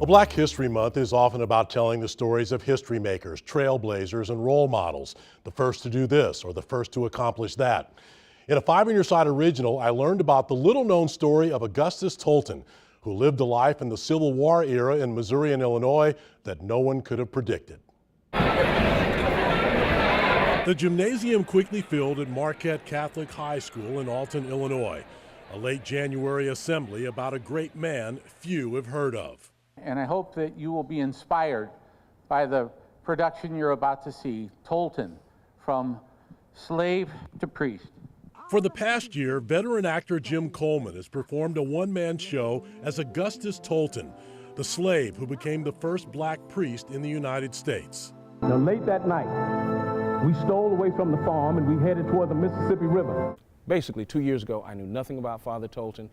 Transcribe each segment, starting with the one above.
Well, Black History Month is often about telling the stories of history makers, trailblazers, and role models, the first to do this or the first to accomplish that. In a Five on Your Side original, I learned about the little-known story of Augustus Tolton, who lived a life in the Civil War era in Missouri and Illinois that no one could have predicted. The gymnasium quickly filled at Marquette Catholic High School in Alton, Illinois. A late January assembly about a great man few have heard of. And I hope that you will be inspired by the production you're about to see, Tolton, from slave to priest. For the past year, veteran actor Jim Coleman has performed a one-man show as Augustus Tolton, the slave who became the first black priest in the United States. Now, late that night, we stole away from the farm and we headed toward the Mississippi River. Basically, 2 years ago, I knew nothing about Father Tolton.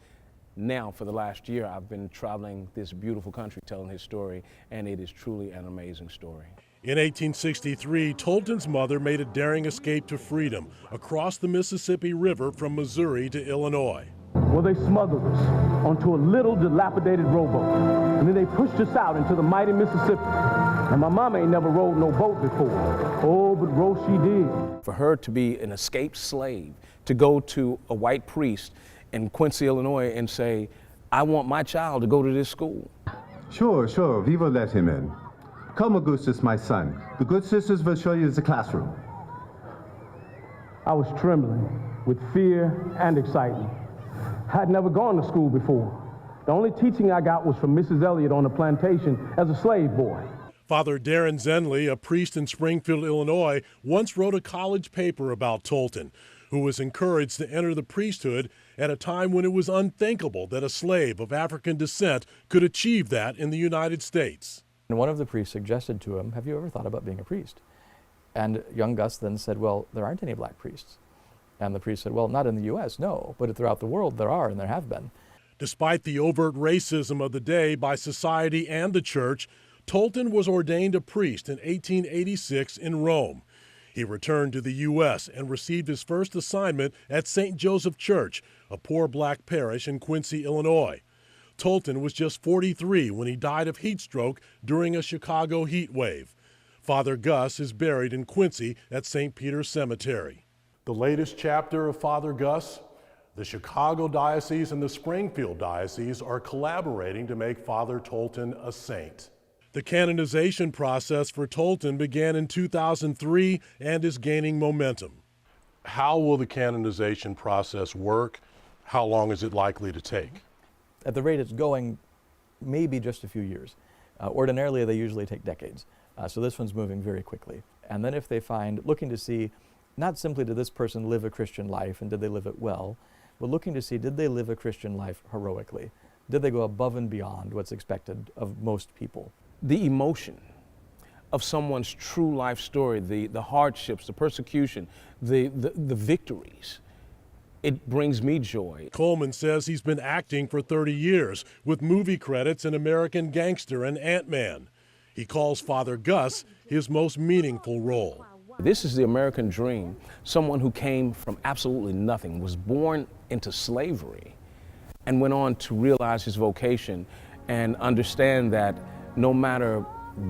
Now, for the last year, I've been traveling this beautiful country telling his story, and it is truly an amazing story. In 1863, Tolton's mother made a daring escape to freedom across the Mississippi River from Missouri to Illinois. Well, they smothered us onto a little dilapidated rowboat, and then they pushed us out into the mighty Mississippi. And my mama ain't never rowed no boat before. Oh, but row she did. For her to be an escaped slave, to go to a white priest in Quincy, Illinois, and say, I want my child to go to this school. Sure, we will let him in. Come, Augustus, my son. The good sisters will show you the classroom. I was trembling with fear and excitement. I'd never gone to school before. The only teaching I got was from Mrs. Elliott on the plantation as a slave boy. Father Darren Zenley, a priest in Springfield, Illinois, once wrote a college paper about Tolton, who was encouraged to enter the priesthood at a time when it was unthinkable that a slave of African descent could achieve that in the United States. And one of the priests suggested to him, have you ever thought about being a priest? And young Gus then said, well, there aren't any black priests. And the priest said, well, not in the U.S., no, but throughout the world there are, and there have been. Despite the overt racism of the day by society and the church, Tolton was ordained a priest in 1886 in Rome. He returned to the U.S. and received his first assignment at St. Joseph Church, a poor black parish in Quincy, Illinois. Tolton was just 43 when he died of heat stroke during a Chicago heat wave. Father Gus is buried in Quincy at St. Peter's Cemetery. The latest chapter of Father Gus, the Chicago Diocese and the Springfield Diocese are collaborating to make Father Tolton a saint. The canonization process for Tolton began in 2003 and is gaining momentum. How will the canonization process work? How long is it likely to take? At the rate it's going, maybe just a few years. Ordinarily, they usually take decades. So this one's moving very quickly. And then if they find, looking to see, not simply did this person live a Christian life and did they live it well, but looking to see, did they live a Christian life heroically? Did they go above and beyond what's expected of most people? The emotion of someone's true life story, the hardships, the persecution, the victories, it brings me joy. Coleman says he's been acting for 30 years with movie credits in American Gangster and Ant-Man. He calls Father Gus his most meaningful role. This is the American dream. Someone who came from absolutely nothing, was born into slavery, and went on to realize his vocation and understand that no matter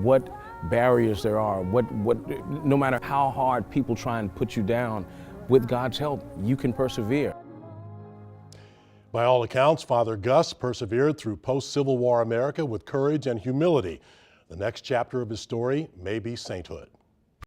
what barriers there are, no matter how hard people try and put you down, with God's help, you can persevere. By all accounts, Father Gus persevered through post-Civil War America with courage and humility. The next chapter of his story may be sainthood.